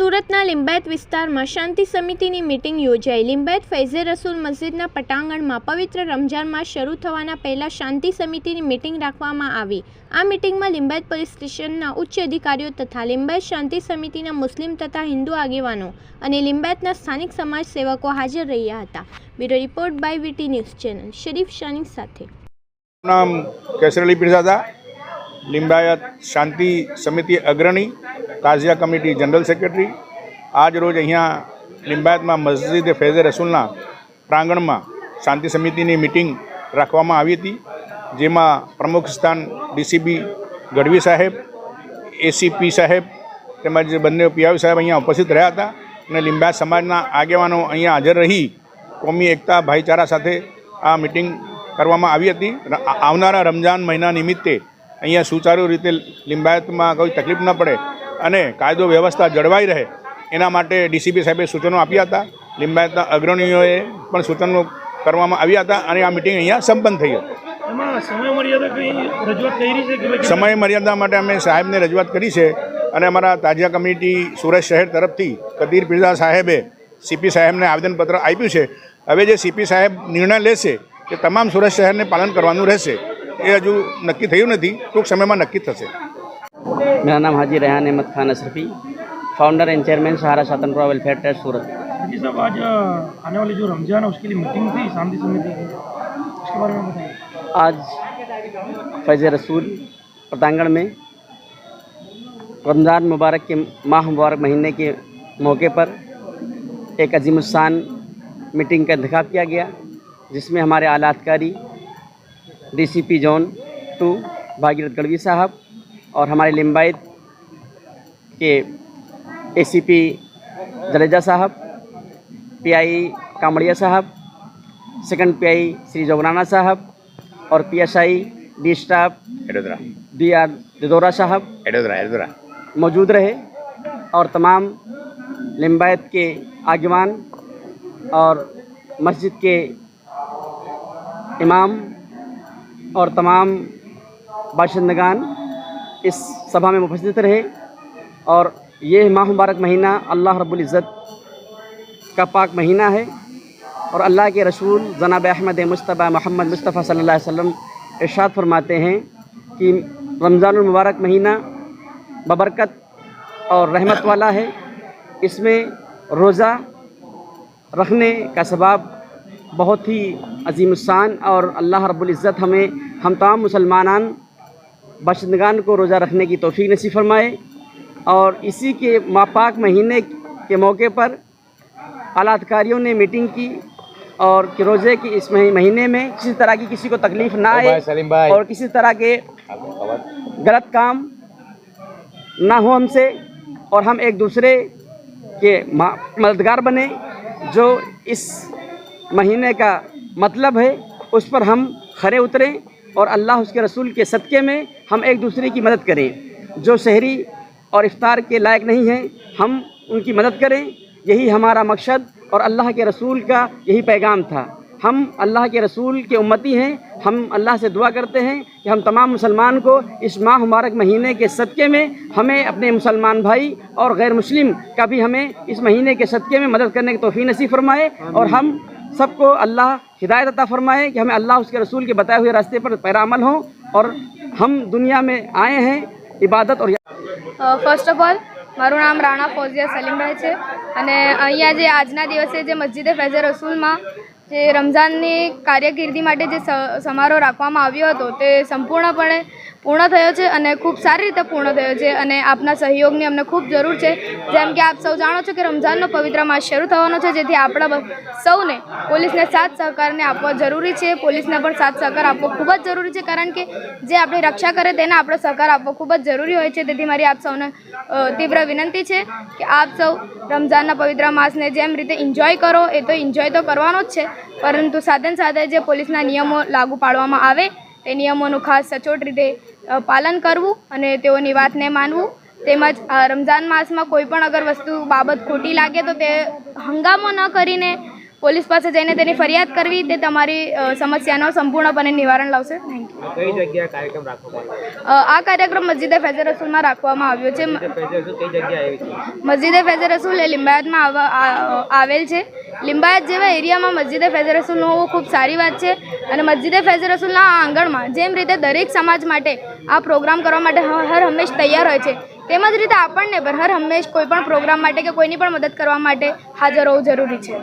સુરતના લિંબાયત વિસ્તારમાં શાંતિ સમિતિની મીટિંગ યોજાઈ। લિંબાયત ફૈઝે રસૂલ મસ્જિદના પટાંગણમાં પવિત્ર રમઝાન માસ શરૂ થવાના પહેલા શાંતિ સમિતિની મીટિંગ રાખવામાં આવી। આ મીટિંગમાં લિંબાયત પોલીસ સ્ટેશનના ઉચ્ચ અધિકારીઓ તથા લિંબાયત શાંતિ સમિતિના મુસ્લિમ તથા હિન્દુ આગેવાનો અને લિંબાયતના સ્થાનિક સમાજ સેવકો હાજર રહ્યા હતા। Bureau report by VT news channel, શરીફ શાની સાથે। नाम केसर अली पीरजादा, लिंबायत शांति समिति अग्रणी, ताजिया कमिटी जनरल सेक्रेटरी। आज रोज अहींया लिंबायत में मस्जिद फैज़े रसूलना प्रांगण में शांति समिति की मीटिंग राखवामां आवी हती, जेमां प्रमुख स्थान डीसीपी गढ़वी साहेब, एसीपी साहेब तेमज बंने पीआई साहेब अहींया उपस्थित रह्या हता अने लिंबायत समाजना आगेवानो अहींया हाजर रही कौमी एकता भाईचारा साथे आ मीटिंग करवामां आवी हती। आवनारा रमजान महीना निमित्ते अहींया सुचारू रीते लिंबायत में कोई तकलीफ न पड़े अने कायदो व्यवस्था जळवाई रहे एना माटे डीसीपी साहेबे सूचनो आप्या हता। लिंबायतना अग्रणीओए पण सूचनो करवामां आव्या हता अने आ मीटिंग अहींया संपन्न थई हती। समय मर्यादा माटे अमे साहेबने रजूआत करी छे अने अमारा ताजिया कमिटी सूरत शहर तरफथी कदीर पीरजादा साहेबे सीपी साहेबने आवेदनपत्र आप्युं छे। हवे जे सीपी साहेब निर्णय लेशे कि तमाम सूरत शहर ने पालन करवानुं रहेशे ए हजू नक्की थयुं नथी, टूंक समय में नक्की थशे। मेरा नाम Haji Rehan Ahmed Khan Ashrafi, founder and chairman Sahara Swatantra welfare trust सूरत। जी साहब, आज आने वाली जो रमजान है उसके लिए मीटिंग थी शांति समिति की, उसके बारे में बताइए। आज फैज़े रसूल पटांगण में रमज़ान मुबारक के माह मुबारक महीने के मौके पर एक अजीमुस्शान मीटिंग का इंतखाब किया गया, जिसमें हमारे आला अधिकारी डीसीपी जोन 2 भागीरथ गढ़वी साहब और हमारे लिंबायत के एसीपी जडेजा साहब, पीआई कामड़िया साहब, सेकंड पीआई श्री जोगराना साहब और पीएसआई डी स्टाफ DR दिदोरा साहब मौजूद रहे और तमाम लिंबायत के आगवान और मस्जिद के इमाम और तमाम बाशिंदगान इस सभा में उपस्थित रहे। और ये माह मुबारक महीना अल्लाह रब्बुल इज़्ज़त का पाक महीना है और अल्लाह के रसूल जनाब अहमद मुस्तफ़ा मोहम्मद मुस्तफ़ा सल्लल्लाहु अलैहि वसल्लम इरशाद फरमाते हैं कि रमज़ानुल मुबारक महीना बबरकत और रहमत वाला है। इसमें रोज़ा रखने का सबाब बहुत ही अजीमुस्शान और अल्लाह रब्बुल इज़्ज़त हम तमाम मुसलमानान बाशिंदगान को रोज़ा रखने की तौफीक नसीब फरमाए। और इसी के पाक महीने के मौके पर आला अधिकारियों ने मीटिंग की और कि रोज़े की इस महीने में किसी तरह की किसी को तकलीफ़ ना आए और किसी तरह के गलत काम ना हो हमसे, और हम एक दूसरे के मददगार बने। जो इस महीने का मतलब है उस पर हम खरे उतरें और अल्लाह उसके रसूल के सदक़े में हम एक दूसरे की मदद करें। जो शहरी और इफ्तार के लायक नहीं हैं हम उनकी मदद करें, यही हमारा मकसद और अल्लाह के रसूल का यही पैगाम था। हम अल्लाह के रसूल के उम्मती हैं। हम अल्लाह से दुआ करते हैं कि हम तमाम मुसलमान को इस माह मुबारक महीने के सदक़े में हमें अपने मुसलमान भाई और गैर मुस्लिम का भी हमें इस महीने के सदक़े में मदद करने की तौफीक नसीब फरमाए और हम सबको अल्लाह हिदायत अता फरमाए कि हमें अल्लाह उसके रसूल के बताए हुए रास्ते पर पैरा अमल हों और हम दुनिया में आए हैं इबादत और फर्स्ट ऑफ ऑल मारू नाम राणा फौजिया सलीमभाई है અને અહીંયા જે આજના દિવસે જે મસ્જિદે ફૈઝે રસૂલમાં જે રમઝાનની કાર્યકિર્દી માટે જે સમારોહ રાખવામાં આવ્યો હતો તે સંપૂર્ણપણે પૂર્ણ થયો છે અને ખૂબ સારી રીતે પૂર્ણ થયો છે અને આપના સહયોગની અમને ખૂબ જરૂર છે। જેમ કે આપ સૌ જાણો છો કે રમઝાનનો પવિત્ર માસ શરૂ થવાનો છે, જેથી આપણા સૌને પોલીસને સાથ સહકારને આપવા જરૂરી છે। પોલીસને પણ સાથ સહકાર આપવો ખૂબ જ જરૂરી છે, કારણ કે જે આપણી રક્ષા કરે તેને આપણે સહકાર આપવો ખૂબ જ જરૂરી હોય છે। તેથી મારી આપ સૌને तीव्र विनंती है कि आप सौ रमजान पवित्र मास ने जेम रीते एंजॉय करो ए तो एंजॉय तो करवानो ज छे, परंतु साथे साथे जे पोलीसना नियमों लागू पाडवामां आवे ते नियमोनुं खास सचोट रीते पालन करवुं अने तेओनी वातने मानवुं। तेमज रमजान मास में कोईपण अगर वस्तु बाबत खोटी लागे तो ते हंगामो न करीने પોલીસ પાસે જઈને તેની ફરિયાદ કરવી તે તમારી સમસ્યાનો સંપૂર્ણપણે નિવારણ લાવશે. Thank you. કઈ જગ્યાએ કાર્યક્રમ રાખવામાં આ કાર્યક્રમ મસ્જિદે ફૈઝ રસૂલમાં રાખવામાં આવ્યો છે. આવ્યો? કઈ જગ્યાએ આવી છે? મસ્જિદે ફૈઝ રસૂલ એ લિંબાયતમાં આવેલ છે. લિંબાયત જેવા એરિયામાં મસ્જિદે ફૈઝ રસૂલનું હોવું ખૂબ સારી વાત છે અને મસ્જિદે ફૈઝ રસૂલના આ આંગણમાં જેમ રીતે દરેક સમાજ માટે આ પ્રોગ્રામ કરવા માટે હર હંમેશ તૈયાર હોય છે તેમજ રીતે આપણને પણ હર હંમેશ કોઈ પણ પ્રોગ્રામ માટે કે કોઈની પણ મદદ કરવા માટે હાજર હોવું જરૂરી છે.